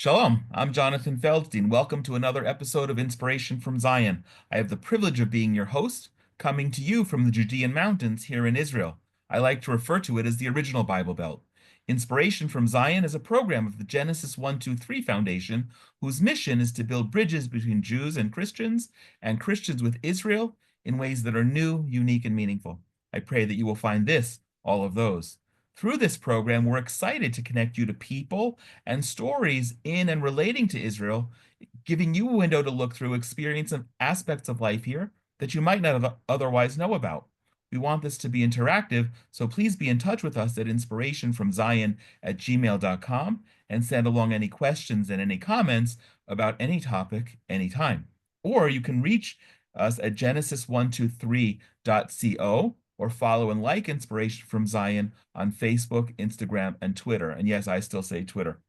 Shalom, I'm Jonathan Feldstein. Welcome to another episode of Inspiration from Zion. I have the privilege of being your host, coming to you from the Judean Mountains here in Israel. I like to refer to it as the original Bible Belt. Inspiration from Zion is a program of the Genesis 123 Foundation, whose mission is to build bridges between Jews and Christians with Israel in ways that are new, unique, and meaningful. I pray that you will find this, all of those. Through this program, we're excited to connect you to people and stories in and relating to Israel, giving you a window to look through, experience and aspects of life here that you might not otherwise know about. We want this to be interactive, so please be in touch with us at inspirationfromzion@gmail.com and send along any questions and any comments about any topic anytime. Or you can reach us at genesis123.co or follow and like Inspiration from Zion on Facebook, Instagram, and Twitter. And yes, I still say Twitter.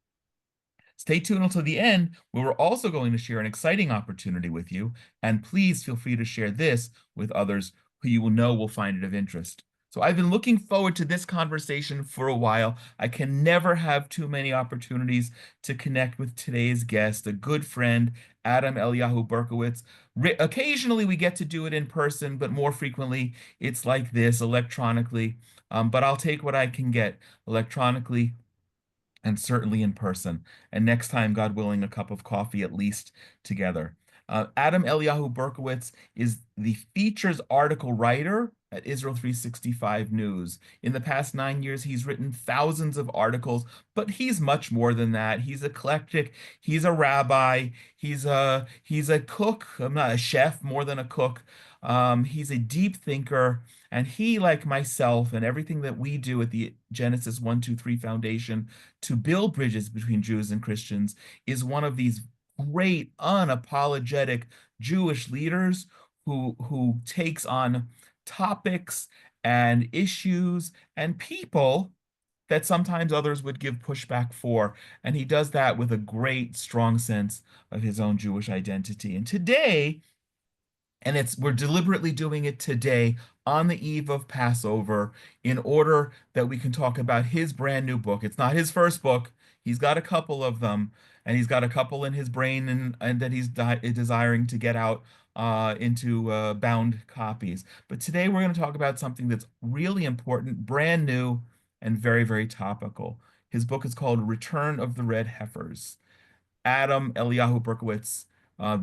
Stay tuned until the end, where we're also going to share an exciting opportunity with you. And please feel free to share this with others who you will know will find it of interest. So I've been looking forward to this conversation for a while. I can never have too many opportunities to connect with today's guest, a good friend, Adam Eliyahu Berkowitz. Occasionally we get to do it in person, but more frequently it's like this, electronically. But I'll take what I can get electronically and certainly in person. And next time, God willing, a cup of coffee at least together. Adam Eliyahu Berkowitz is the features article writer at Israel 365 News. In the past 9 years, he's written thousands of articles, but he's much more than that. He's eclectic. He's a rabbi. He's a cook. I'm not a chef, more than a cook. He's a deep thinker. And he, like myself and everything that we do at the Genesis 123 Foundation to build bridges between Jews and Christians, is one of these great, unapologetic Jewish leaders who takes on topics and issues and people that sometimes others would give pushback for. And he does that with a great, strong sense of his own Jewish identity. And today, we're deliberately doing it today on the eve of Passover in order that we can talk about his brand new book. It's not his first book. He's got a couple of them, and he's got a couple in his brain and that he's desiring to get out into bound copies. But today we're going to talk about something that's really important, brand new, and very, very topical. His book is called Return of the Red Heifers. Adam Eliyahu Berkowitz.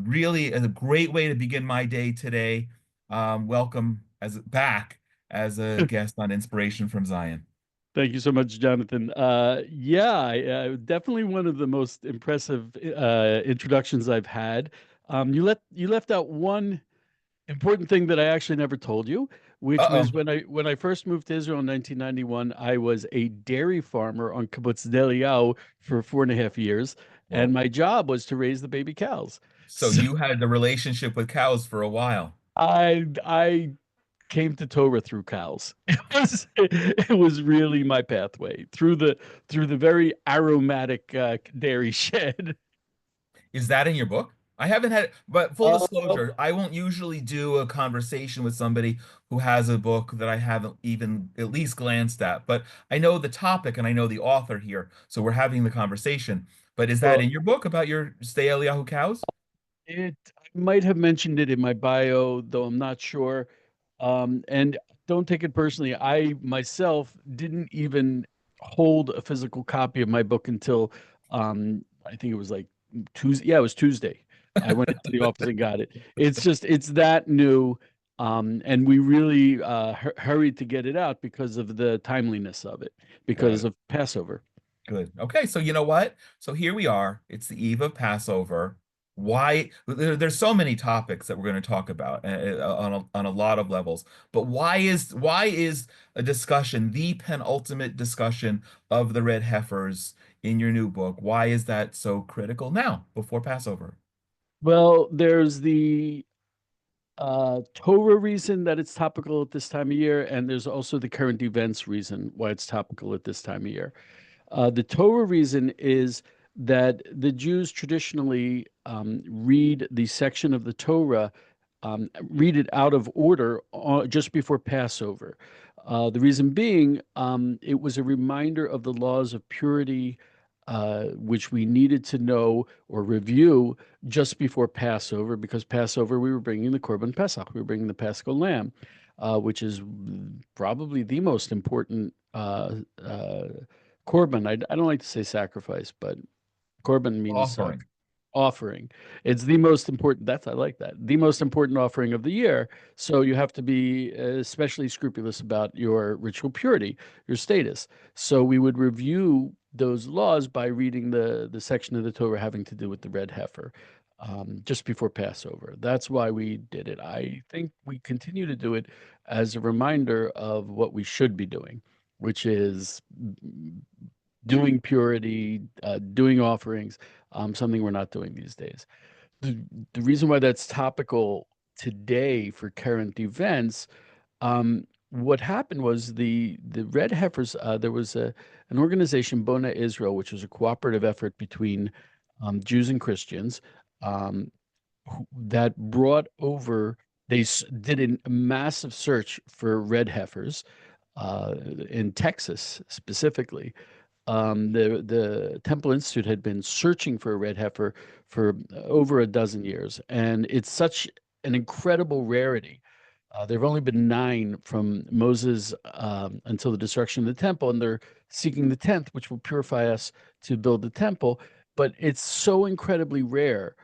Really is a great way to begin my day today. Welcome back as a guest on Inspiration from Zion. Thank you so much, Jonathan. Definitely one of the most impressive introductions I've had. You left out one important thing that I actually never told you, which Uh-oh. was when I first moved to Israel in 1991. I was a dairy farmer on Kibbutz Eliyahu for 4.5 years, and Whoa. my job was to raise the baby cows. So So you had the relationship with cows for a while. I came to Torah through cows. It was really my pathway through the very aromatic dairy shed. Is that in your book? I haven't had, but full Uh, disclosure, I won't usually do a conversation with somebody who has a book that I haven't even at least glanced at. But I know the topic and I know the author here, so we're having the conversation. But is that well, in your book about your Stay Eliyahu cows? I might have mentioned it in my bio, though I'm not sure. And don't take it personally. I myself didn't even hold a physical copy of my book until I think it was like Tuesday. Yeah, it was Tuesday. I went into the office and got it. It's that new. And we really hurried to get it out because of the timeliness of it, Got because it. of Passover. Good. Okay, so you know what? So here we are. It's the eve of Passover. Why? There's so many topics that we're going to talk about on a lot of levels. But why is a discussion, the penultimate discussion of the red heifers in your new book? Why is that so critical now, before Passover? Well, there's the Torah reason that it's topical at this time of year, and there's also the current events reason why it's topical at this time of year. The Torah reason is that the Jews traditionally read the section of the Torah, read it out of order just before Passover. The reason being, it was a reminder of the laws of purity which we needed to know or review just before Passover, because Passover we were bringing the Korban Pesach, we were bringing the Paschal Lamb, which is probably the most important Korban. I don't like to say sacrifice, but Korban means Offering. offering. It's the most important. I like that. The most important offering of the year. So you have to be especially scrupulous about your ritual purity, your status. So we would review those laws by reading the section of the Torah having to do with the red heifer. Just before Passover. That's why we did it. I think we continue to do it as a reminder of what we should be doing, which is doing purity, doing offerings, something we're not doing these days. The, the reason why that's topical today for current events, what happened was the Red Heifers, there was an organization, Bona Israel, which was a cooperative effort between Jews and Christians that brought over, did a massive search for red heifers in Texas specifically. The Temple Institute had been searching for a red heifer for over a dozen years, and it's such an incredible rarity. There have only been 9 from Moses until the destruction of the temple, and they're seeking the 10th, which will purify us to build the temple. But it's so incredibly rare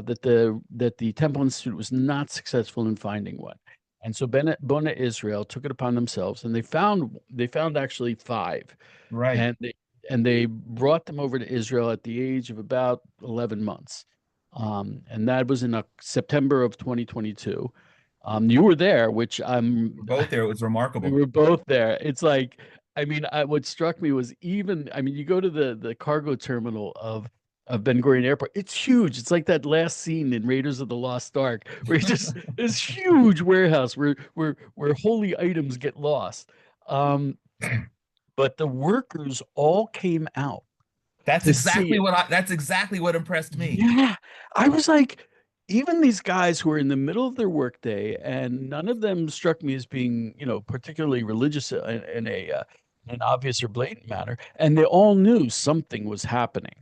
that the Temple Institute was not successful in finding one. And so Bona Israel took it upon themselves, and they found actually 5, Right. and they brought them over to Israel at the age of about 11 months. And that was in September of 2022. You were there, which We're both there. It was we remarkable. were both there. It's like, I mean, what struck me was, I mean, you go to the cargo terminal of Ben Gurion Airport. It's huge. It's like that last scene in Raiders of the Lost Ark, where you just this huge warehouse where holy items get lost. Um, but the workers all came out to see it. That's exactly what impressed me. Yeah. I was like, even these guys who are in the middle of their workday, and none of them struck me as being, particularly religious in an obvious or blatant manner, and they all knew something was happening.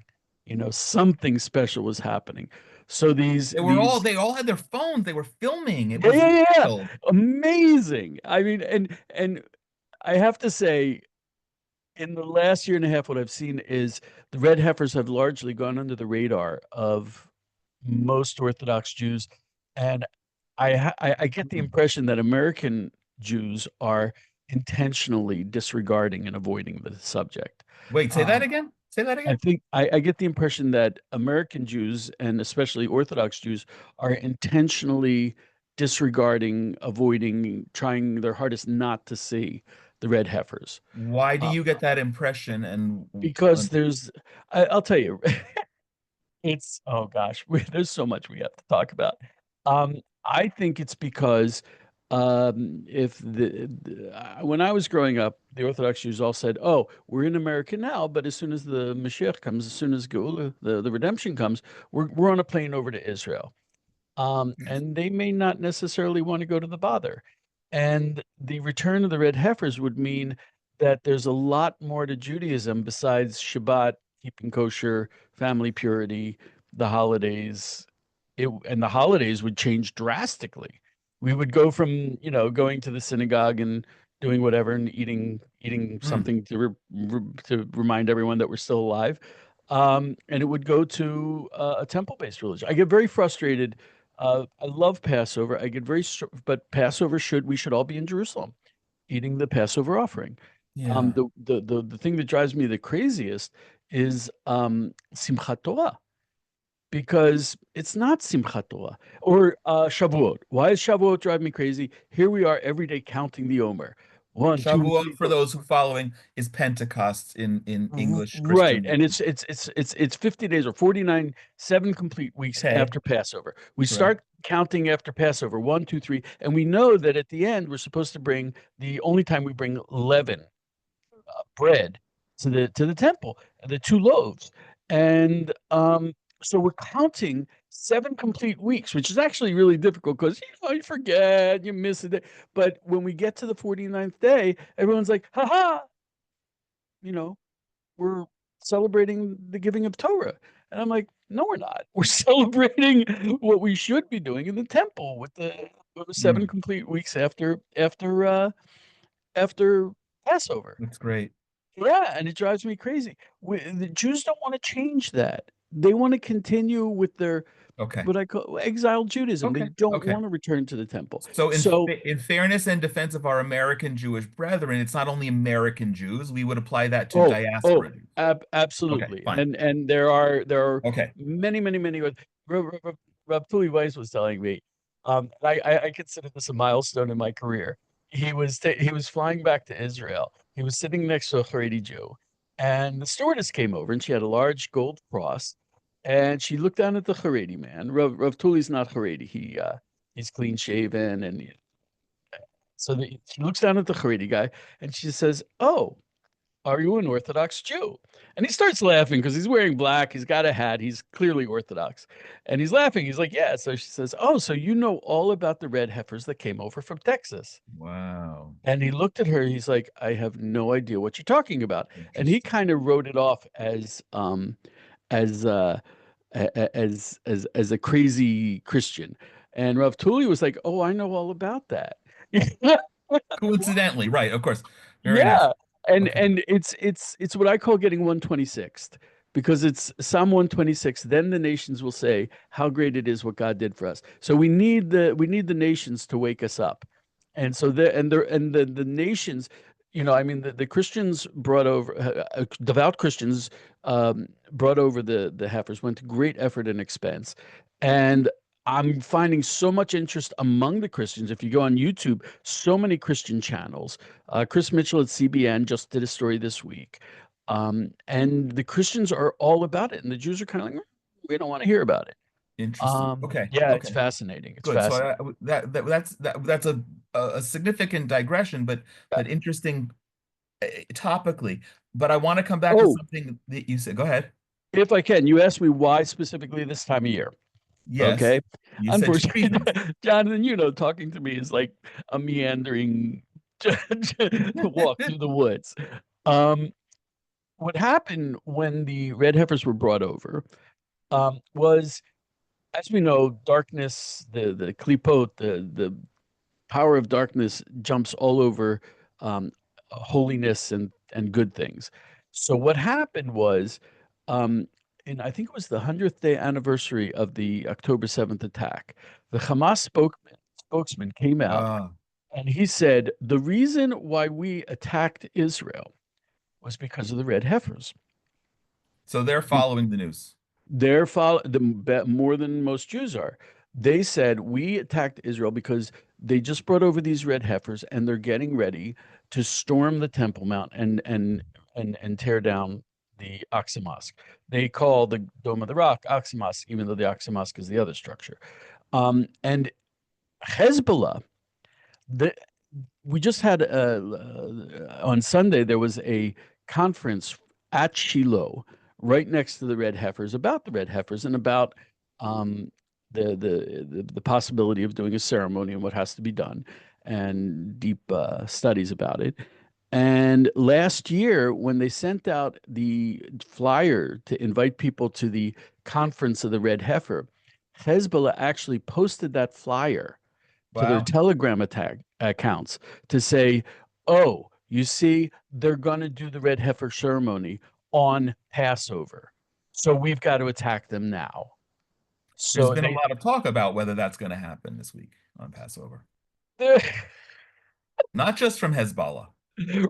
Something special was happening. So these They all had their phones. They were filming. It yeah, was yeah, yeah. wild. Amazing. I mean, and I have to say, in the last year and a half, what I've seen is the red heifers have largely gone under the radar of most Orthodox Jews, and I get the impression that American Jews are intentionally disregarding and avoiding the subject. Wait, say that Um, again? Say that I again? think I get the impression that American Jews and especially Orthodox Jews are intentionally disregarding, avoiding, trying their hardest not to see the red heifers. Why do Uh, you get that impression? because I'll tell you, it's, oh gosh, there's so much we have to talk about. I think it's because if when I was growing up, the Orthodox Jews all said, "Oh, we're in America now, but as soon as the Mashiach comes, as soon as Geula, the redemption comes, we're on a plane over to Israel." And they may not necessarily want to go to the bother. And the return of the red heifers would mean that there's a lot more to Judaism besides Shabbat, keeping kosher, family purity, the holidays. And the holidays would change drastically. We would go from, going to the synagogue and doing whatever and eating Mm, something to remind everyone that we're still alive. And it would go to a temple-based religion. I get very frustrated. I love Passover. But Passover we should all be in Jerusalem eating the Passover offering. yeah. The thing that drives me the craziest is Simchat Torah, because it's not Simchat Torah or Shavuot. Why does Shavuot drive me crazy? Here we are every day counting the Omer. One, two, Shavuot, three, for four. those who following, is Pentecost in English Right. Christian. And it's 50 days or 49, 7 complete weeks Okay, after Passover. We correct. start counting after Passover, one, two, three, and we know that at the end we're supposed to bring the only time we bring leaven, bread to the temple, the 2 loaves. And so we're counting 7 complete weeks, which is actually really difficult because you forget, you miss a day. But when we get to the 49th day, everyone's like, ha ha, you know, we're celebrating the giving of Torah. And I'm like, no, we're not. We're celebrating what we should be doing in the temple with the seven Mm, complete weeks after Passover. that's great. Yeah, and it drives me crazy. The Jews don't want to change that. They want to continue with their Okay. what I call exile Judaism. They Okay. don't Okay. want to return to the temple. So So, in fairness and defense of our American Jewish brethren, it's not only American Jews. We would apply that to diaspora Jews. Okay, absolutely. fine. And there are Okay. many. Rab Tuli Weiss was telling me, I consider this a milestone in my career. He was flying back to Israel. He was sitting next to a Haredi Jew, and the stewardess came over, and she had a large gold cross, and she looked down at the Haredi man. Rav Tuli's not Haredi. He's clean shaven, and she looks down at the Haredi guy, and she says, "Oh, are you an Orthodox Jew?" And he starts laughing because he's wearing black. He's got a hat. He's clearly Orthodox. And he's laughing. He's like, yeah. So she says, oh, so you know all about the red heifers that came over from Texas. Wow. And he looked at her. He's like, I have no idea what you're talking about. And he Interesting. kind of wrote it off as as a crazy Christian. And Rav Tuli was like, oh, I know all about that. Coincidentally, right, of course. Very nice. Yeah. And Okay. it's what I call getting 126th because it's Psalm 126. Then the nations will say how great it is what God did for us. So we need the nations to wake us up. And so the nations, I mean the Christians brought over devout Christians brought over the heifers, went to great effort and expense. And I'm finding so much interest among the Christians. If you go on YouTube, so many Christian channels. Chris Mitchell at CBN just did a story this week. And the Christians are all about it. And the Jews are kind of like, we don't want to hear about it. Interesting. Okay. Yeah, it's Okay. fascinating. It's Good. So fascinating. that's a significant digression, but interesting topically. But I want to come back to Oh, something that you said. Go ahead. if I can, you asked me why specifically this time of year. Yes. Okay. You said two Unfortunately, reasons. Jonathan, talking to me is like a meandering walk through the woods. Um, what happened when the red heifers were brought over was, as we know, darkness, the klipot, the power of darkness jumps all over holiness and good things. So what happened was, in I think it was the 100th day anniversary of the October 7th attack, the Hamas spokesman came out Ah, and he said the reason why we attacked Israel was because of the red heifers. so they're following the news. More than most Jews are. They said we attacked Israel because they just brought over these red heifers and they're getting ready to storm the Temple Mount and tear down the Aqsa Mosque. They call the Dome of the Rock Aqsa Mosque, even though the Aqsa Mosque is the other structure. And Hezbollah, the, we just had on Sunday there was a conference at Shiloh, right next to the red heifers, about the red heifers and about um, the possibility of doing a ceremony and what has to be done, and deep studies about it. And last year, when they sent out the flyer to invite people to the conference of the red heifer, Hezbollah actually posted that flyer to their Wow. Telegram accounts to say, oh, you see, they're going to do the red heifer ceremony on Passover. So we've got to attack them now. There's So been a lot of talk about whether that's going to happen this week on Passover, they're not just from Hezbollah.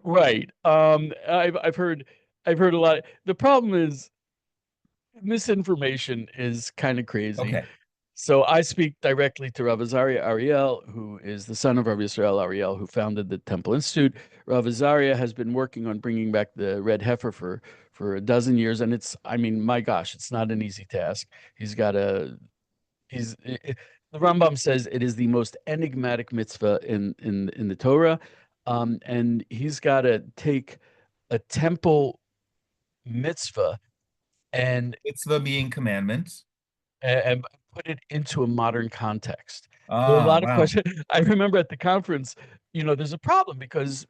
right. I've heard a lot. The problem is misinformation is kind of crazy. Okay. So I speak directly to Rav Azaria Ariel, who is the son of Rav Yisrael Ariel, who founded the Temple Institute. Rav Azaria has been working on bringing back the red heifer for a dozen years, and I mean, my gosh, it's not an easy task. He's got a he's the Rambam says it is the most enigmatic mitzvah in the Torah, and he's got to take a temple mitzvah and Mitzvah being commandment. and put it into a modern context. There are a Ah, lot of wow. questions. I remember at the conference, there's a problem because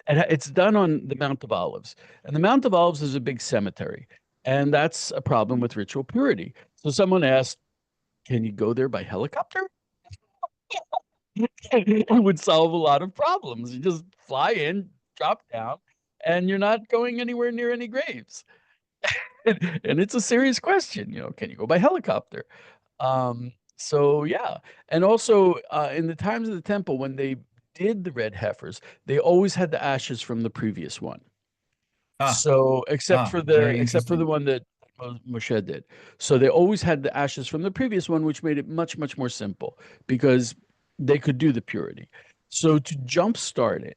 It's done on the Mount of Olives, and the Mount of Olives is a big cemetery, and that's a problem with ritual purity. So someone asked, "Can you go there by helicopter?" It would solve a lot of problems. You just fly in, drop down, and you're not going anywhere near any graves. And it's a serious question, can you go by helicopter? So yeah. And also in the times of the temple, when they did the red heifers, they always had the ashes from the previous one. Ah, So except for very the interesting. one that Moshe did. So they always had the ashes from the previous one, which made it much, much more simple because they could do the purity. So to jumpstart it,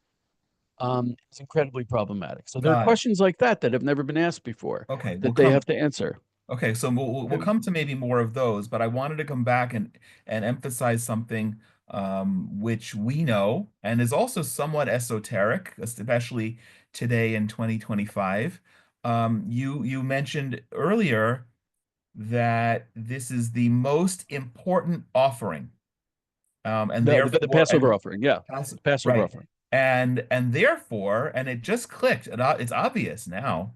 is incredibly problematic. So there are Got it. questions like that that have never been asked before Okay, we'll that they come. have to answer. Okay, so we'll come to maybe more of those, but I wanted to come back and emphasize something which we know and is also somewhat esoteric, especially today in 2025. You mentioned earlier that this is the most important offering, and The therefore, Passover offering, yeah, the Passover right, offering. and therefore, and it just clicked. It's obvious now.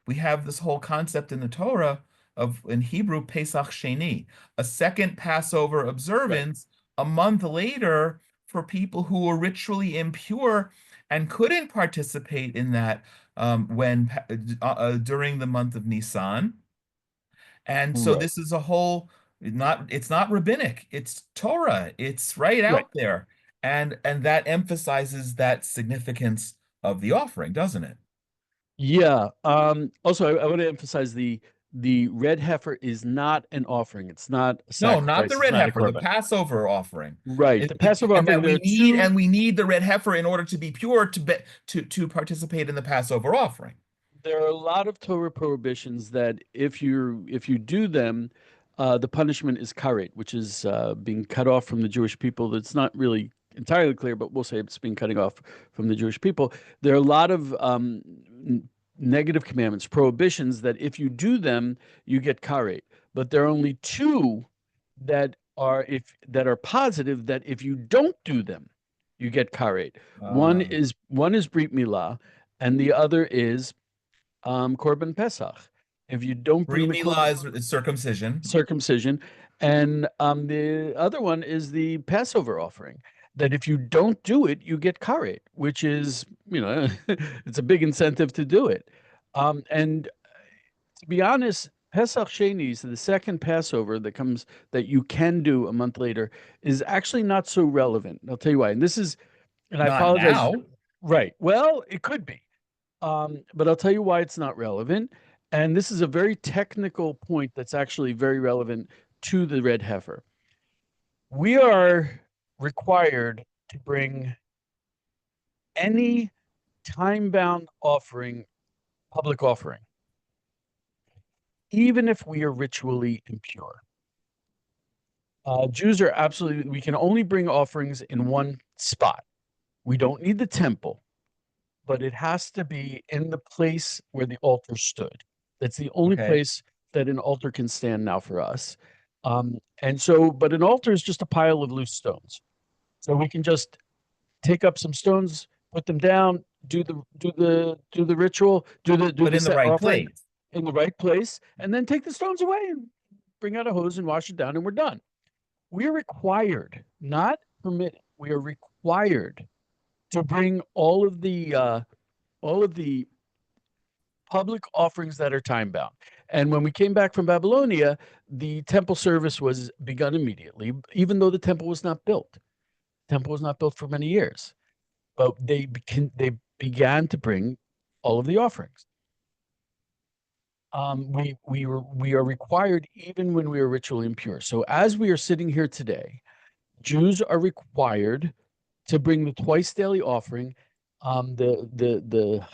We have this whole concept in the Torah of, in Hebrew, Pesach Sheni, a second Passover Right. observance a month later for people who were ritually impure and couldn't participate in that during the month of Nisan. And so Right. this is a whole, it's not rabbinic, it's Torah. It's right Right. out there. And that emphasizes that significance of the offering, doesn't it? Yeah. Also, I want to emphasize the red heifer is not an offering. It's not a No, not the sacrifice. It's red not a heifer, the korban. Passover offering. Right. The Passover And offering, that there are two. we need the red heifer in order to be pure to participate in the Passover offering. There are a lot of Torah prohibitions that if you do them, the punishment is karet, which is being cut off from the Jewish people. That's not really entirely clear, but we'll say it's being cutting off from the Jewish people. There are a lot of negative commandments, prohibitions that if you do them, you get karet. But there are only two that are positive that if you don't do them, you get karet. One Uh, is brit milah, and the other is Korban Pesach. If you don't bring Brit the Milah Korban is circumcision. circumcision, and the other one is the Passover offering. That if you don't do it, you get karet, which is it's a big incentive to do it. And to be honest, Pesach Sheni, so the second Passover that you can do a month later, is actually not so relevant. I'll tell you why. And I Not apologize. now. Right. Well, it could be. But I'll tell you why it's not relevant. And this is a very technical point that's actually very relevant to the red heifer. We are required to bring any time bound offering, public offering, even if we are ritually impure. Jews are absolutely, we can only bring offerings in one spot. We don't need the temple, but it has to be in the place where the altar stood. That's the only Okay. place that an altar can stand now for us. And so, but an altar is just a pile of loose stones. So we can just take up some stones, put them down, do the ritual, do But the in the set right offering place. in the right place, and then take the stones away and bring out a hose and wash it down, and we're done. We are required, not permitted. We are required to bring all of the public offerings that are time bound. And when we came back from Babylonia, the temple service was begun immediately, even though the temple was not built. The temple was not built for many years, but they began to bring all of the offerings. We are required even when we are ritually impure. So as we are sitting here today, Jews are required to bring the twice daily offering, the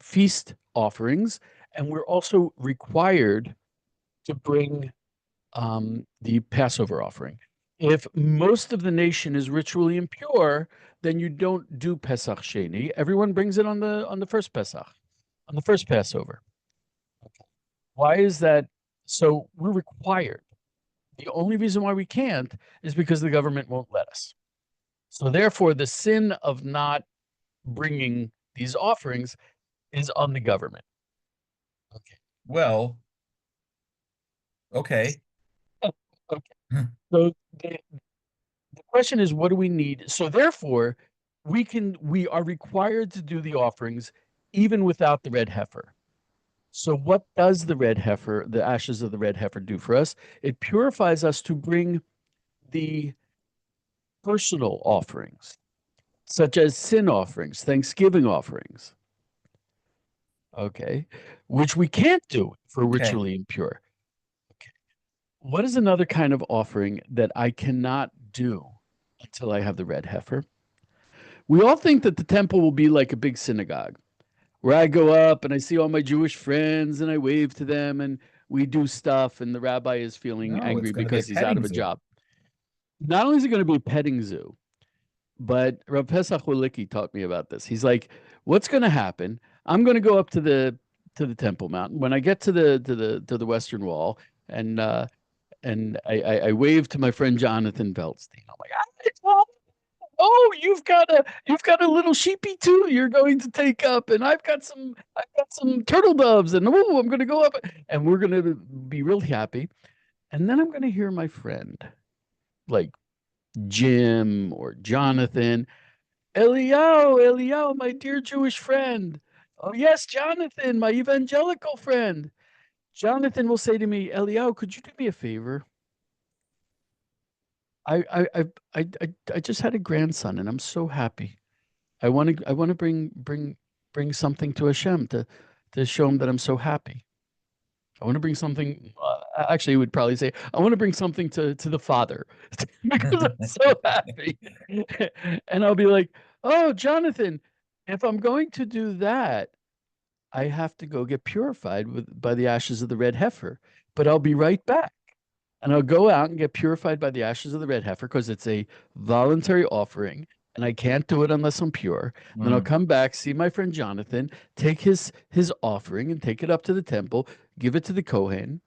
feast offerings, and we're also required to bring the Passover offering. If most of the nation is ritually impure, then you don't do Pesach Sheni. Everyone brings it on the first Pesach, on the first Passover. Why is that? So we're required. The only reason why we can't is because the government won't let us. So therefore, the sin of not bringing these offerings is on the government. Okay. Well, okay. Okay. So the question is, what do we need? So therefore, we are required to do the offerings even without the red heifer. So what does the red heifer, the ashes of the red heifer do for us? It purifies us to bring the personal offerings, such as sin offerings, thanksgiving offerings, okay, which we can't do if we're Okay. ritually impure. Okay. What is another kind of offering that I cannot do until I have the red heifer? We all think that the temple will be like a big synagogue where I go up and I see all my Jewish friends and I wave to them and we do stuff and the rabbi is feeling No, it's angry going to be a because he's out petting of a zoo. job. Not only is it going to be a petting zoo, but Rav Pesach Walicki taught me about this. He's like, what's going to happen? I'm going to go up to the Temple Mountain. When I get to the Western Wall, and I wave to my friend Jonathan Veldstein. I'm like, "Ah, oh, you've got a little sheepy too. You're going to take up, and I've got some turtle doves, and oh, I'm going to go up, and we're going to be really happy. And then I'm going to hear my friend like Jim or Jonathan. Eliyahu, my dear Jewish friend. Oh, yes, Jonathan, my evangelical friend. Jonathan will say to me, Eliyahu, could you do me a favor? I just had a grandson and I'm so happy. I want to bring something to Hashem to show him that I'm so happy. I want to bring something. Actually, he would probably say, I want to bring something to the Father because I'm so happy. And I'll be like, oh, Jonathan, if I'm going to do that, I have to go get purified by the ashes of the red heifer, but I'll be right back. And I'll go out and get purified by the ashes of the red heifer because it's a voluntary offering and I can't do it unless I'm pure. Then I'll Mm. come back, see my friend Jonathan, take his offering and take it up to the temple, give it to the Kohen,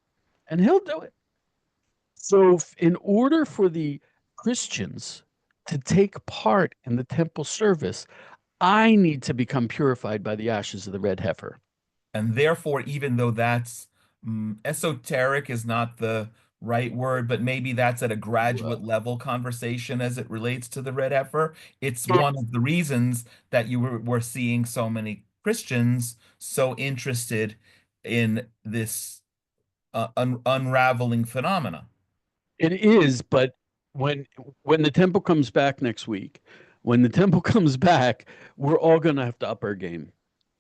and he'll do it. So in order for the Christians to take part in the temple service, I need to become purified by the ashes of the red heifer. And therefore, even though that's esoteric is not the right word, but maybe that's at a graduate level conversation as it relates to the red heifer. It's one of the reasons that were seeing so many Christians so interested in this unraveling phenomena. It is, but when when the temple comes back next week, when the temple comes back, we're all going to have to up our game.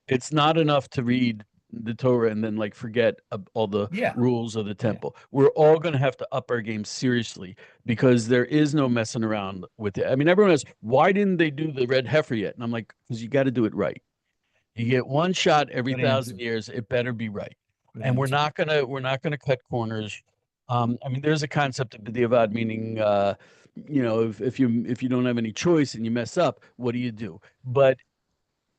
It's not enough to read the Torah and then like forget all the Yeah, rules of the yeah. temple. We're all going to have to up our game seriously because there is no messing around with it. I mean, everyone asks, why didn't they do the red heifer yet? And I'm like, because you got to do it right. You get one shot every Good 1,000 years. It better be right. Good And answer. we're not gonna cut corners. I mean, there's a concept of b'diavad, meaning if you don't have any choice and you mess up, what do you do? But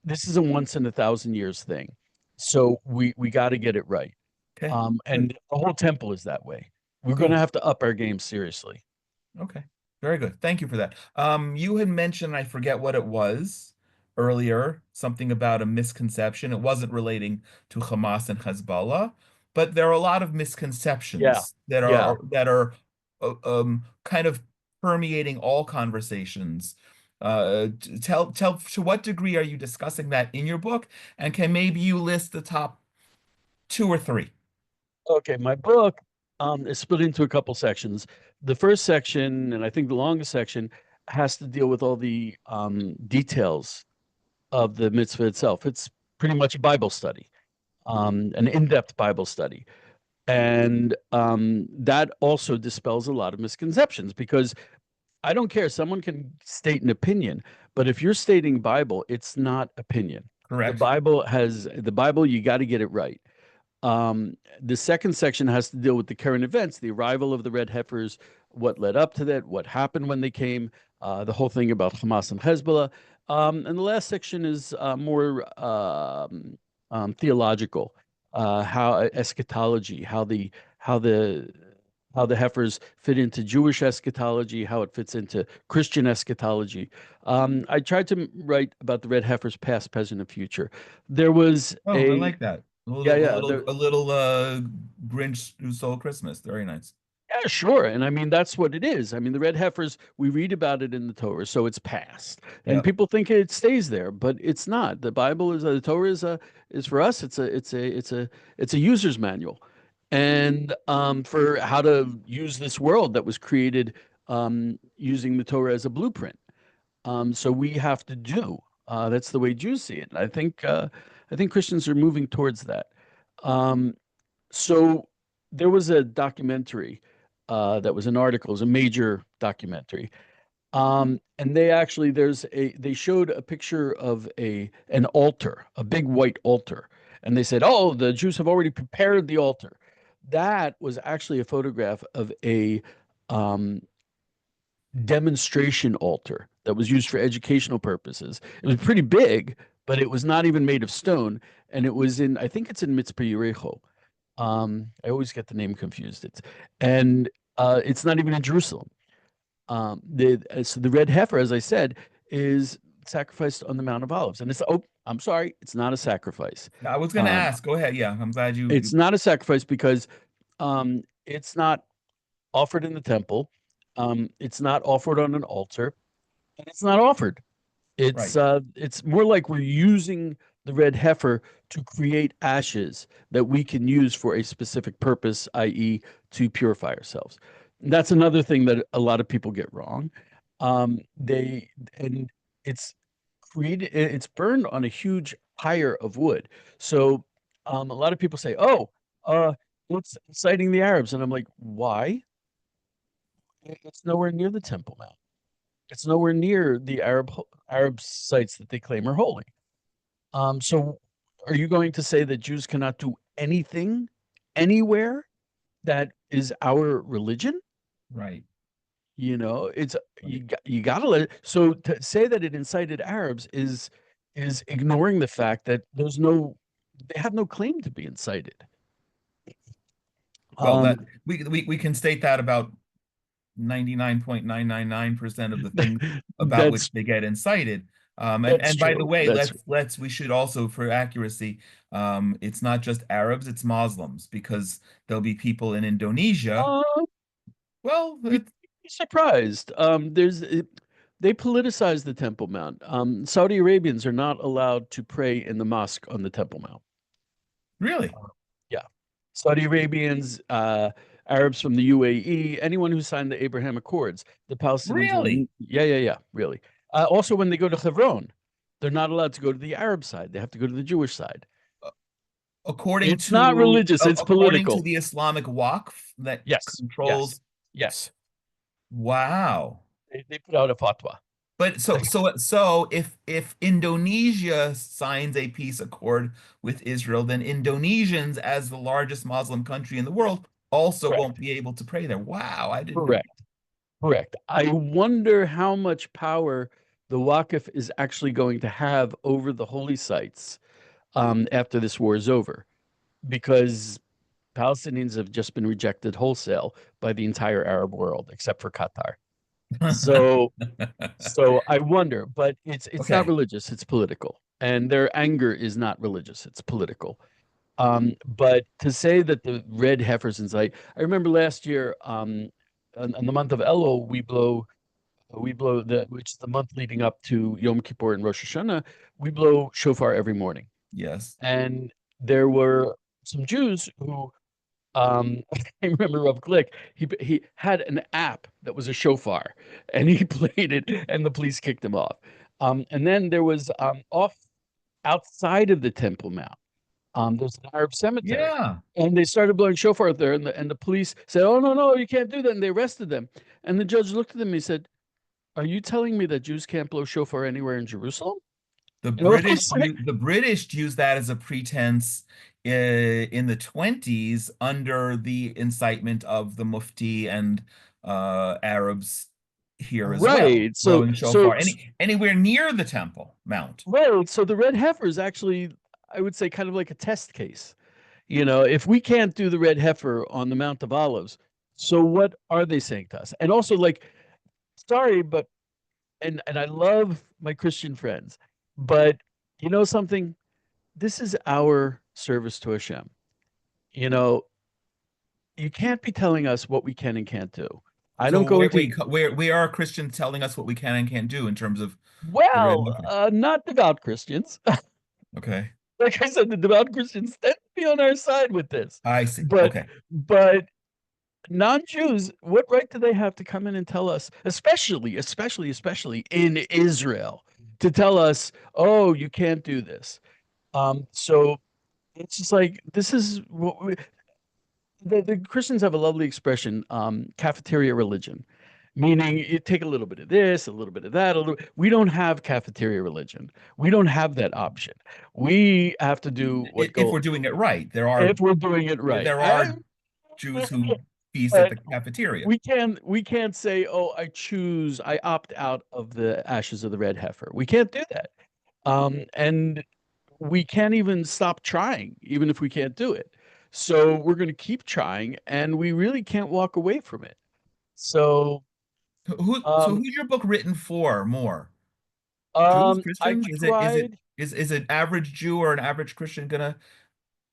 this is a once in 1,000 years thing. So we got to get it right. Okay, good, And the whole temple is that way. We're gonna good. have to up our game seriously. Okay, very good. Thank you for that. You had mentioned, I forget what it was earlier, something about a misconception. It wasn't relating to Hamas and Hezbollah, but there are a lot of Yeah, misconceptions that yeah. are kind of permeating all conversations. Tell to what degree are you discussing that in your book, and can maybe you list the top two or three? Okay, my book is split into a couple sections. The first section, and I think the longest section, has to deal with all the details of the mitzvah itself. It's pretty much a Bible study, an in-depth Bible study. And that also dispels a lot of misconceptions because I don't care. Someone can state an opinion, but if you're stating Bible, it's not opinion. Correct. The Bible, you got to get it right. The second section has to deal with the current events, the arrival of the red heifers, what led up to that, what happened when they came, the whole thing about Hamas and Hezbollah. And the last section is more theological, how eschatology, how the how the heifers fit into Jewish eschatology, how it fits into Christian eschatology. I tried to write about the red heifers, past, present, and future. There was Oh, I a like that. yeah, yeah, there, A little Grinch Who Stole Christmas. Very nice. yeah, sure. And I mean, that's what it is. I mean, the red heifers, we read about it in the Torah, so it's past. And Yeah. people think it stays there, but it's not. The Bible is the Torah is for us, it's a user's manual. And for how to use this world that was created using the Torah as a blueprint. So we have to do. That's the way Jews see it. And I think Christians are moving towards that. Um, so there was a documentary that was an article, it was a major documentary. And they showed a picture of an altar, a big white altar. And they said, oh, the Jews have already prepared the altar. That was actually a photograph of a um, demonstration altar that was used for educational purposes. It was pretty big, but it was not even made of stone. And it was I think it's in Mitzpah Yerecho. I always get the name confused. It's not even in Jerusalem. So the red heifer, as I said, is sacrificed on the Mount of Olives, and I'm sorry, it's not a sacrifice. I was going to Um, ask. Go ahead. Yeah, I'm glad it's not a sacrifice because it's not offered in the temple. It's not offered on an altar, and it's not offered. right. It's more like we're using the red heifer to create ashes that we can use for a specific purpose, i.e., to purify ourselves. And that's another thing that a lot of people get wrong. They and it's it's burned on a huge pyre of wood. So a lot of people say, "Oh, it's inciting the Arabs," and I'm like, "Why? It's nowhere near the Temple Mount. It's nowhere near the Arab sites that they claim are holy." So are you going to say that Jews cannot do anything anywhere that is our religion? Right. You know, Right. you gotta let it. So to say that it incited Arabs is ignoring the fact that they have no claim to be incited. Well, that Um, we can state that about 99.999% of the things about that's which they get incited. that's And by the true. way, That's we should also, for accuracy, it's not just Arabs, it's Muslims, because there'll be people in Indonesia. uh, Well, you'd be surprised. They politicize the Temple Mount. Saudi Arabians are not allowed to pray in the mosque on the Temple Mount. really, Yeah. Saudi Arabians, Arabs from the UAE, anyone who signed the Abraham Accords, the Palestinians really, yeah, really. Also, when they go to Hebron, they're not allowed to go to the Arab side. They have to go to the Jewish side. It's not religious, it's according to political. the Islamic Waqf that Yes, yes, controls. yes. Wow. They put out a fatwa. But so if Indonesia signs a peace accord with Israel, then Indonesians, as the largest Muslim country in the world, also won't Correct, be able to pray there. Wow, I didn't know. correct, correct. I wonder how much power the Waqf is actually going to have over the holy sites after this war is over, because Palestinians have just been rejected wholesale by the entire Arab world, except for Qatar. So, so I wonder, but it's not Okay. religious; it's political, and their anger is not religious; it's political. But to say that the red heifers incite, I remember last year, in the month of Elul, we blow which is the month leading up to Yom Kippur and Rosh Hashanah. We blow shofar every morning, Yes. and there were some Jews who I remember Rav Glick. He had an app that was a shofar, and he played it, and the police kicked him off. And then there was off outside of the Temple Mount. There's an Arab cemetery, Yeah. and they started blowing shofar out there, and the police said, "Oh no, no, you can't do that," and they arrested them. And the judge looked at them and he said, "Are you telling me that Jews can't blow shofar anywhere in Jerusalem?" You know what I'm saying? The British used that as a pretense in the 20s under the incitement of the Mufti and Arabs here as well, Right. blowing shofar anywhere near the Temple Mount. So the red heifer is actually, I would say, kind of like a test case. You know, if we can't do the red heifer on the Mount of Olives, So what are they saying to us? And also, like, sorry, but and I love my Christian friends, but you know something? This is our service to Hashem. You know, you can't be telling us what we can and can't do. I don't So go into, where are Christians telling us what we can and can't do in terms of the red well, heifer? not devout Christians. Okay, Like I said, the devout Christians tend to be on our side with this. I see. But Okay. but non-Jews, what right do they have to come in and tell us, especially in Israel, to tell us, oh, you can't do this? So it's just like this is what the Christians have a lovely expression, cafeteria religion, meaning you take a little bit of this, a little bit of that. We don't have cafeteria religion. We don't have that option. We have to do what If go we're doing it right, if we're doing it right. there are Jews who feast at But the cafeteria. we can't say, oh, I opt out of the ashes of the red heifer. We can't do that. And we can't even stop trying, even if we can't do it. So we're going to keep trying, and we really can't walk away from it. So, So um, who's your book written for more? Jews, I Christians? tried. Is an average Jew or an average Christian gonna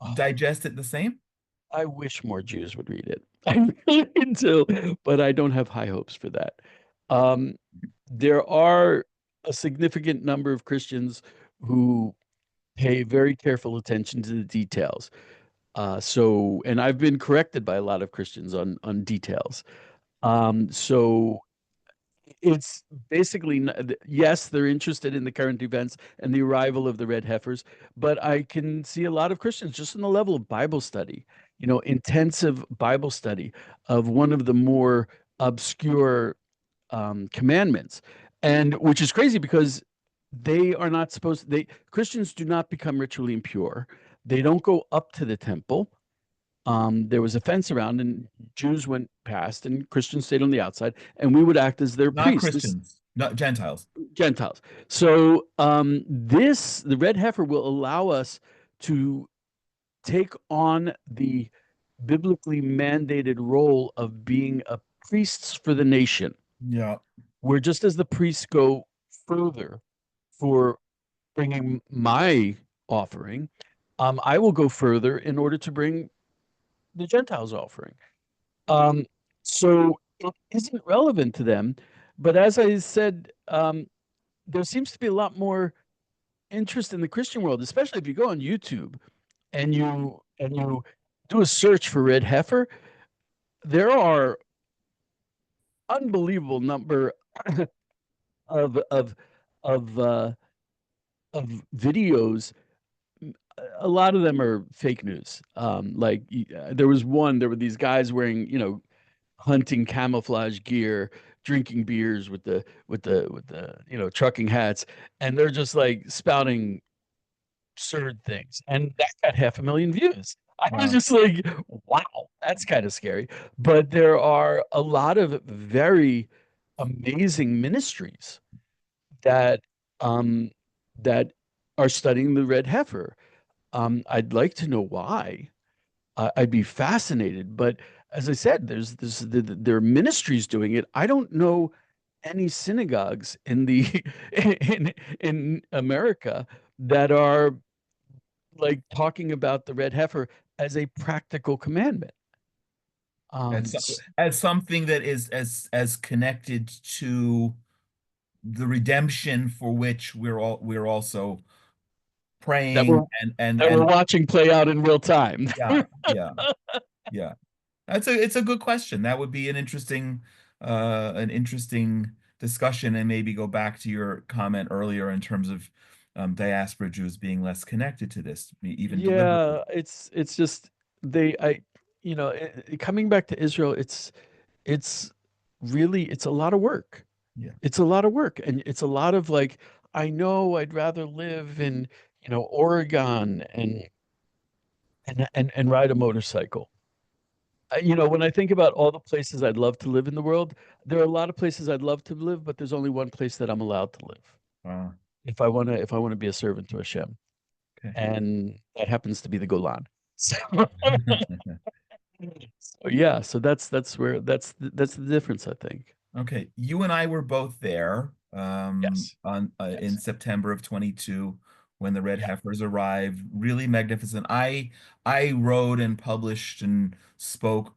Oh, digest it the same? I wish more Jews would read it. I really do, but I don't have high hopes for that. Um, there are a significant number of Christians who pay very careful attention to the details. And I've been corrected by a lot of Christians on details. So it's basically yes, they're interested in the current events and the arrival of the red heifers, but I can see a lot of Christians just in the level of Bible study, intensive Bible study of one of the more obscure commandments, and which is crazy because they are not supposed. They Christians do not become ritually impure. They don't go up to the temple. There was a fence around, and Jews went past, and Christians stayed on the outside, and we would act as their Not priests. This Christians, not Gentiles. Gentiles. So the red heifer will allow us to take on the biblically mandated role of being a priests for the nation, Yeah. where just as the priests go further for bringing my offering, I will go further in order to bring the Gentiles' offering. Um, so it isn't relevant to them. But as I said, there seems to be a lot more interest in the Christian world, especially if you go on YouTube and you do a search for red heifer. There are unbelievable number of of of uh, of videos. A lot of them are fake news. There were these guys wearing, hunting camouflage gear, drinking beers with the trucking hats, and they're just like spouting absurd things, and that got 500,000 views. I was Wow. just like, wow, that's kind of scary. But there are a lot of very amazing ministries that um that are studying the red heifer. I'd like to know why. I'd be fascinated. But as I said, there are ministries doing it. I don't know any synagogues in the in America that are like talking about the red heifer as a practical commandment. As, S- as something that is as connected to the redemption for which we're also that praying we're that we're and watching play out in real time. yeah, yeah, yeah. It's a good question. That would be an interesting discussion, and maybe go back to your comment earlier in terms of diaspora Jews being less connected to this, even deliberately. Yeah, it's just they I coming back to Israel, it's really it's a lot of work. Yeah. It's a lot of work, and it's a lot of like, I know I'd rather live in, Oregon and ride a motorcycle. When I think about all the places I'd love to live in the world, there are a lot of places I'd love to live, but there's only one place that I'm allowed to live Wow. if I want to be a servant to Hashem, Okay. and that happens to be the Golan. So, Yeah, so that's where that's the difference, I think. Okay, you and I were both there Yes. on in Yes. September of 22 when the Red Yeah. Heifers arrived. Really magnificent. I wrote and published and spoke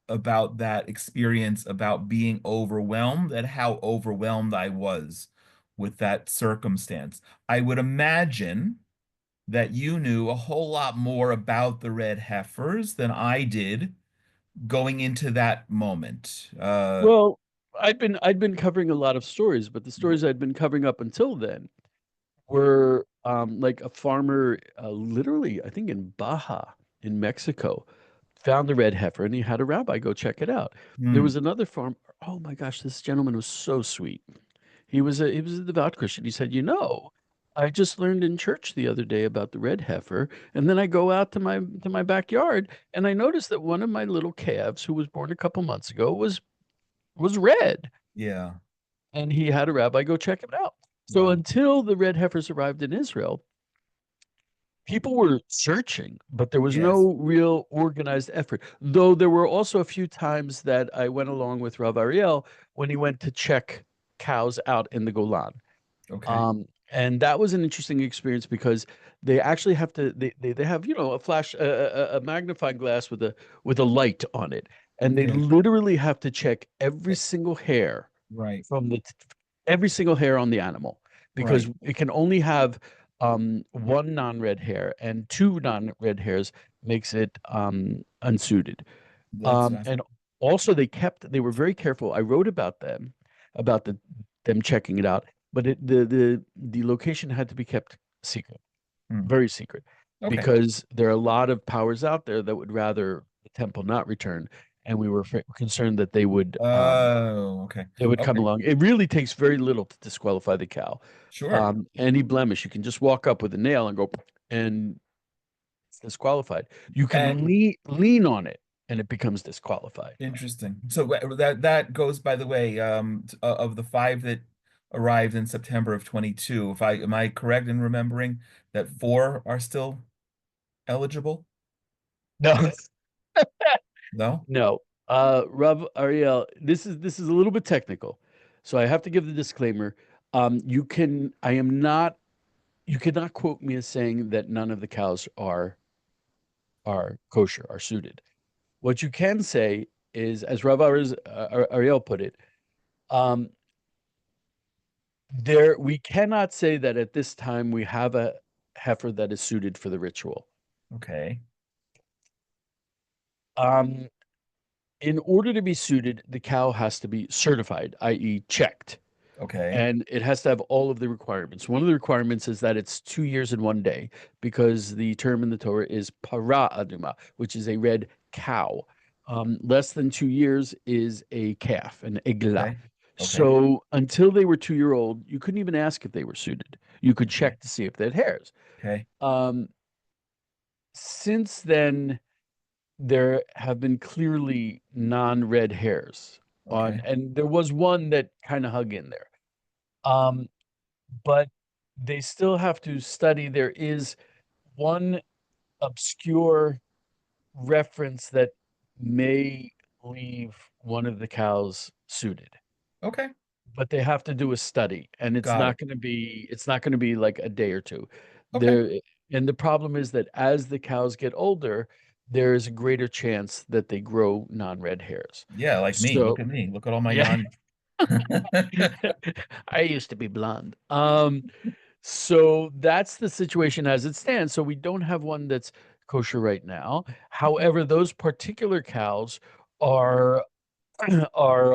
about that experience, about being overwhelmed and how overwhelmed I was with that circumstance. I would imagine that you knew a whole lot more about the Red Heifers than I did going into that moment. Well, I'd been covering a lot of stories, but the stories I'd been covering up until then were like a farmer, literally, I think in Baja in Mexico, found the red heifer and he had a rabbi go check it out. There hmm, was another farm. Oh my gosh, this gentleman was so sweet. He was a devout Christian. He said, I just learned in church the other day about the red heifer, and then I go out to my backyard and I noticed that one of my little calves, who was born a couple months ago, was red. yeah, And he had a rabbi go check it out. So wow. until the red heifers arrived in Israel, people were searching, but there was Yes. no real organized effort. Though there were also a few times that I went along with Rav Ariel when he went to check cows out in the Golan. Okay. And that was an interesting experience because they actually have to they have a flash a magnifying glass with a light on it, and they Okay. literally have to check every Eh, single hair right. from every single hair on the animal because Right. it can only have one non-red hair, and two non-red hairs makes it unsuited. That's And fascinating. also they were very careful. I wrote about about them checking it out, but the location had to be kept secret, Hmm. very secret, Okay. because there are a lot of powers out there that would rather the temple not return, and we were concerned that Oh, okay. they would come Okay. along. It really takes very little to disqualify the cow. Sure. Any blemish, you can just walk up with a nail and go, and it's disqualified. You And can lean on it, and it becomes disqualified. interesting. So that goes, by the way, of the five that arrived in September of 22, if I am I correct in remembering that four are still eligible? No, No? no. Rav Ariel, this is a little bit technical, so I have to give the disclaimer. You can I am not you cannot quote me as saying that none of the cows are kosher, are suited. What you can say is, as Ariel put it, um, we cannot say that at this time we have a heifer that is suited for the ritual. Okay. Um, in order to be suited, the cow has to be certified, i.e., checked, Okay. and it has to have all of the requirements. One of the requirements is that it's 2 years and 1 day, because the term in the Torah is para aduma, which is a red cow. Less than 2 years is a calf, an eglah. Okay. Okay. So until they were 2 year old, you couldn't even ask if they were suited. You could Okay. check to see if they had hairs. Okay. Um, since then, there have been clearly non-red hairs on, Okay. and there was one that kind of hung in there. Um, but they still have to study. There is one obscure reference that may leave one of the cows suited, Okay. but they have to do a study, and Got it. it's not going to be like a day or two. Okay. There, and the problem is that as the cows get older, there is a greater chance that they grow non-red hairs. Yeah, like me. Look So at me. Look at all my yeah, non. I used to be blonde. So that's the situation as it stands. So we don't have one that's kosher right now. However, those particular cows are are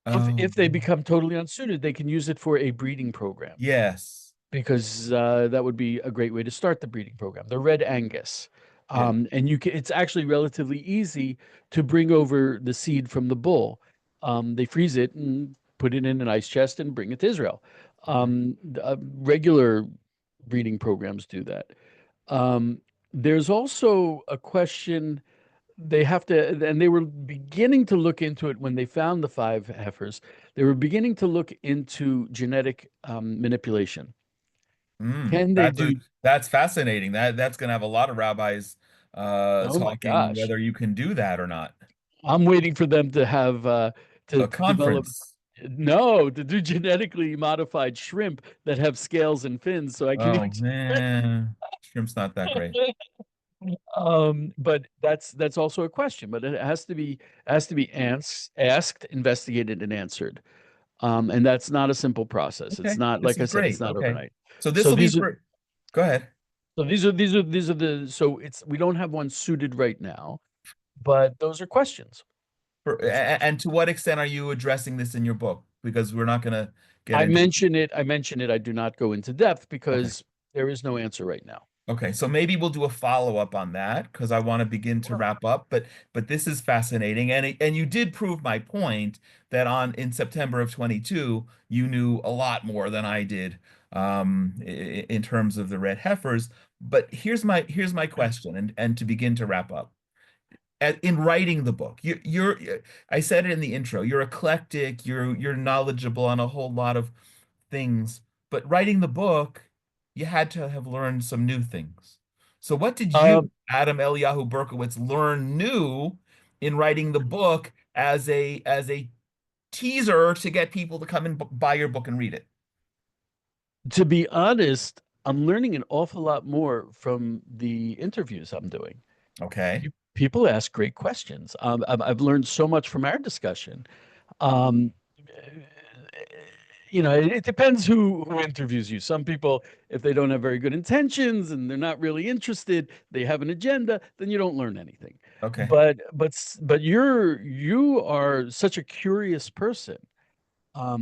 if they Oh, become totally unsuited, they can use it for a breeding program, yes. because that would be a great way to start the breeding program. The Red Angus, Yeah. and it's actually relatively easy to bring over the seed from the bull. They freeze it and put it in an ice chest and bring it to Israel. Okay. Regular breeding programs do that. Um, there's also a question they have to, and they were beginning to look into it when they found the five heifers. They were beginning to look into genetic manipulation. Mm, Can they do? that's fascinating. That's gonna have a lot of rabbis Oh my talking gosh. whether you can do that or not. I'm waiting for them to have A to develop conference. no, to do genetically modified shrimp that have scales and fins so I can Oh eat. man, shrimp's not that great. But that's also a question, but it has to be asked, investigated, and answered. And that's not a simple process. It's Okay, not, this like I is said, it's great. not Okay, overnight. so this So will be these are for. Go ahead. these are the so it's we don't have one suited right now, but those are questions. Those are questions. And to what extent are you addressing this in your book? Because we're not going to get I into. mention it. I mention it. I do not go into depth Okay. because there is no answer right now. Okay, so maybe we'll do a follow-up on that because I want to begin to Sure. wrap up. But this is fascinating, and you did prove my point that on in September of 22 you knew a lot more than I did in terms of the Red Heifers. But here's my question, and to begin to wrap up. In writing the book, I said it in the intro, you're eclectic, you're knowledgeable on a whole lot of things, but writing the book, you had to have learned some new things. So what did you, Um, Adam Eliyahu Berkowitz, learn new in writing the book as a teaser to get people to come and buy your book and read it? to be honest, I'm learning an awful lot more from the interviews I'm doing. Okay. People ask great questions. I've learned so much from our discussion. Um, it depends who interviews you. Some people, if they don't have very good intentions and they're not really interested, they have an agenda, then you don't learn anything. Okay. But you are such a curious person,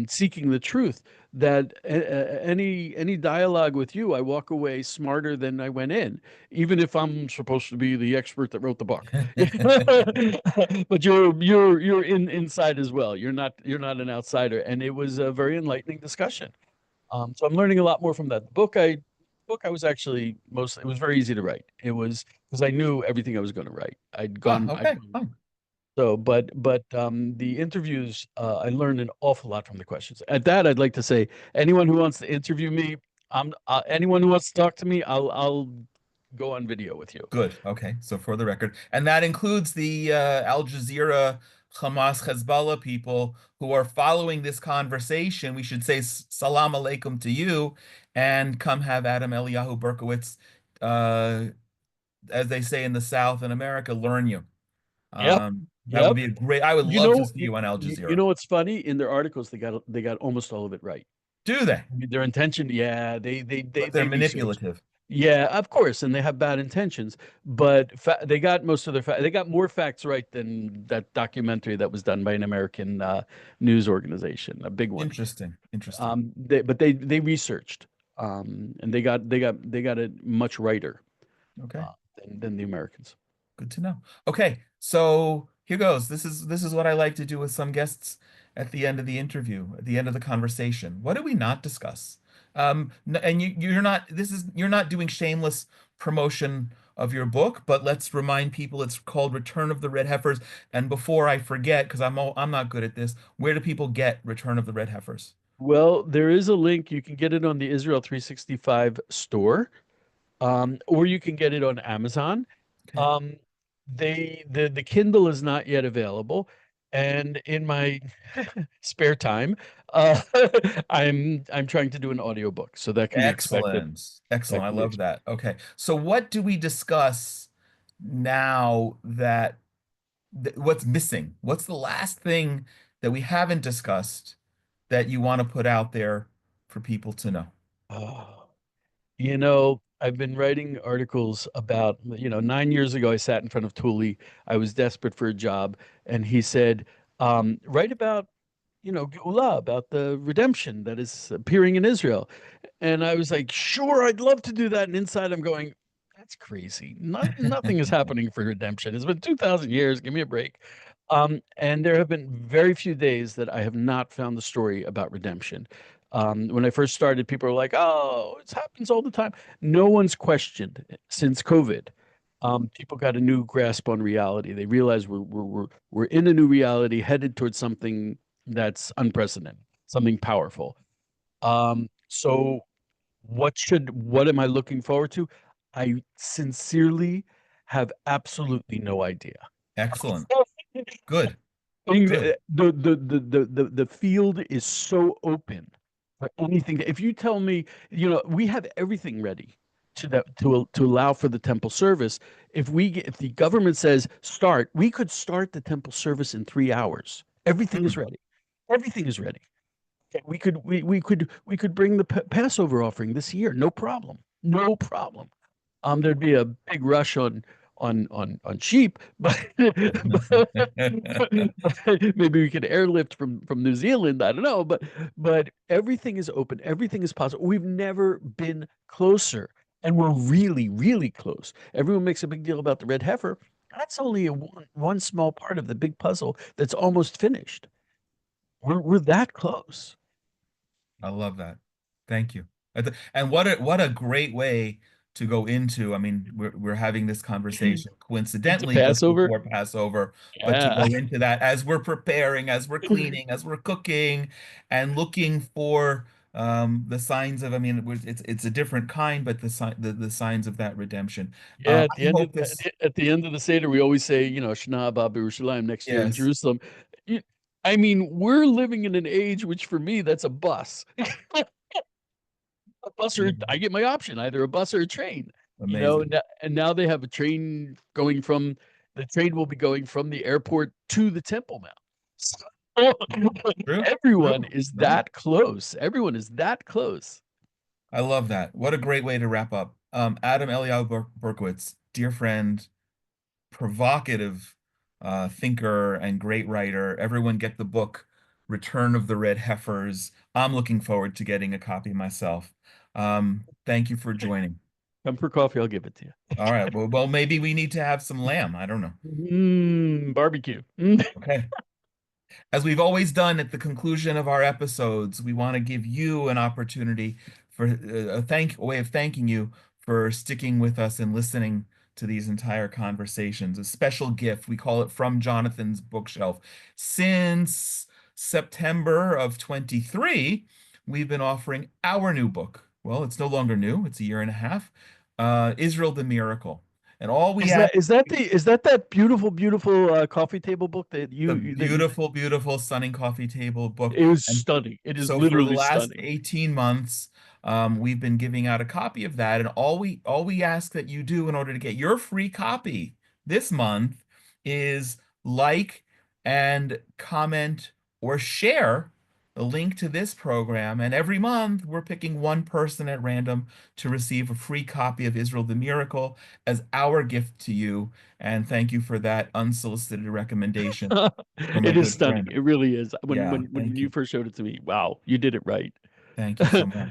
seeking the truth, that any dialogue with you, I walk away smarter than I went in, even if I'm supposed to be the expert that wrote the book. But you're inside as well. You're not an outsider, and it was a very enlightening discussion. So I'm learning a lot more from that. The book I was actually most. It was very easy to write. It was because I knew everything I was going to write. I'd Okay. gone Fine. so, but the interviews, I learned an awful lot from the questions. At that, I'd like to say, anyone who wants to interview me, anyone who wants to talk to me, I'll go on video with you. Good. Okay. So for the record, and that includes the Al Jazeera, Hamas, Hezbollah people who are following this conversation. We should say salam alaikum to you and come have Adam Eliyahu Berkowitz, uh, as they say in the South in America, learn you. Yep, That would yep. be a great, I would You love to know, see you on Al you Jazeera. know what's funny? In their articles, they got almost all of it right. Do they? I mean, their intention, yeah, But they're they researched. manipulative. Yeah, of course, and they have bad intentions, but they got most of they got more facts right than that documentary that was done by an American news organization, a big one. Interesting. Interesting. They researched, and they got it much righter Okay. uh, than the Americans. Good to know. Okay, so here goes. This is what I like to do with some guests at the end of the interview, at the end of the conversation. What did we not discuss? And you're not you're not doing shameless promotion of your book, but let's remind people it's called Return of the Red Heifers. And before I forget, because I'm not good at this, where do people get Return of the Red Heifers? Well, there is a link. You can get it on the Israel 365 store, or you can get it on Amazon. Okay. Um, the Kindle is not yet available, and in my spare time, uh, I'm trying to do an audiobook, so that can be expected. Excellent. Excellent. That I can be love expected. that. Okay. So what do we discuss now that what's missing? What's the last thing that we haven't discussed that you want to put out there for people to know? Oh, I've been writing articles about, 9 years ago, I sat in front of Thule. I was desperate for a job, and he said, write about, Geulah, about the redemption that is appearing in Israel. And I was like, sure, I'd love to do that. And inside I'm going, that's crazy. Nothing is happening for redemption. It's been 2,000 years. Give me a break. And there have been very few days that I have not found the story about redemption. When I first started, people were like, oh, it happens all the time. No one's questioned since COVID. People got a new grasp on reality. They realize we're in a new reality, headed towards something that's unprecedented, something powerful. So what am I looking forward to? I sincerely have absolutely no idea. Excellent. Good. I mean, Good. the field is so open for anything. If you tell me, we have everything ready to allow for the temple service. If the government says start, we could start the temple service in 3 hours. Everything is Hmm. ready. Everything is ready. We could bring the Passover offering this year, no problem, no problem. There'd be a big rush on sheep, but, maybe we could airlift from New Zealand. I don't know, but everything is open, everything is possible. We've never been closer, and we're really, really close. Everyone makes a big deal about the red heifer. That's only one small part of the big puzzle that's almost finished. We're that close. I love that. Thank you. And what a great way to go into. I mean, we're having this conversation Into coincidentally just Passover. before Passover, but to Yeah. go into that as we're preparing, as we're cleaning, as we're cooking, and looking for the signs of. I mean, it's a different kind, but the signs of that redemption. Yeah, at the I end of hope this. at the end of the Seder, we always say, Shana Abba Yerushalayim, next year in Yes, Jerusalem. You- I mean, we're living in an age which for me, that's a bus. A bus or I get my option, either a bus or a train, amazing. and now they have a train going from the train will be going from the airport to the Temple Mount. So True, everyone true. is No. that close. Everyone is that close. I love that. What a great way to wrap up. Adam Eliyahu Berkowitz, dear friend, provocative thinker, and great writer. Everyone get the book, Return of the Red Heifers. I'm looking forward to getting a copy myself. Thank you for joining. Come for coffee, I'll give it to you. All right. Well, maybe we need to have some lamb. I don't know. Barbecue. Okay. As we've always done at the conclusion of our episodes, we want to give you an opportunity for a way of thanking you for sticking with us and listening to these entire conversations. A special gift. We call it From Jonathan's Bookshelf. Since September of 23, we've been offering our new book. Well, it's no longer new. It's a year and a half. Israel the Miracle. And all we Is ask. that beautiful, beautiful coffee table book that The you beautiful, beautiful Stunning Coffee Table book. it was And stunning. It is so for the literally last stunning. 18 months, we've been giving out a copy of that. And all we ask that you do in order to get your free copy this month is like and comment or share the link to this program. And every month, we're picking one person at random to receive a free copy of Israel the Miracle as our gift to you. And thank you for that unsolicited recommendation from a It is good stunning. friend. It really is. When Yeah, when when thank you you. first showed it to me, wow, you did it right. Thank you so much.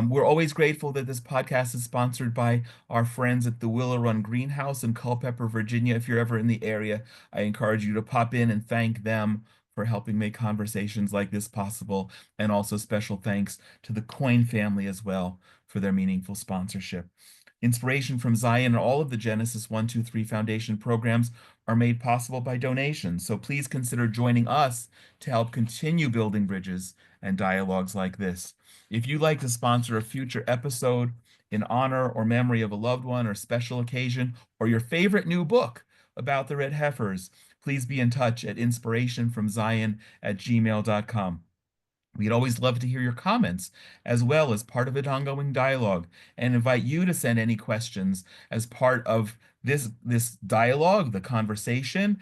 We're always grateful that this podcast is sponsored by our friends at the Willow Run Greenhouse in Culpeper, Virginia. If you're ever in the area, I encourage you to pop in and thank them for helping make conversations like this possible. And also special thanks to the Coin family as well for their meaningful sponsorship. Inspiration from Zion and all of the Genesis 123 Foundation programs are made possible by donations. So please consider joining us to help continue building bridges and dialogues like this. If you'd like to sponsor a future episode in honor or memory of a loved one or special occasion, or your favorite new book about the Red Heifers, please be in touch at inspirationfromzion@gmail.com. We'd always love to hear your comments as well as part of an ongoing dialogue and invite you to send any questions as part of this dialogue, the conversation,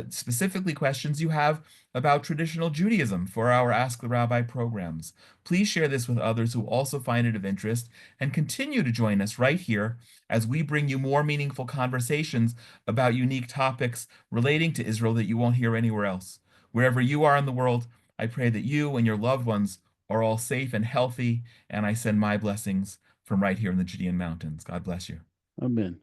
specifically questions you have about traditional Judaism for our Ask the Rabbi programs. Please share this with others who also find it of interest and continue to join us right here as we bring you more meaningful conversations about unique topics relating to Israel that you won't hear anywhere else. Wherever you are in the world, I pray that you and your loved ones are all safe and healthy, and I send my blessings from right here in the Judean mountains. God bless you. Amen.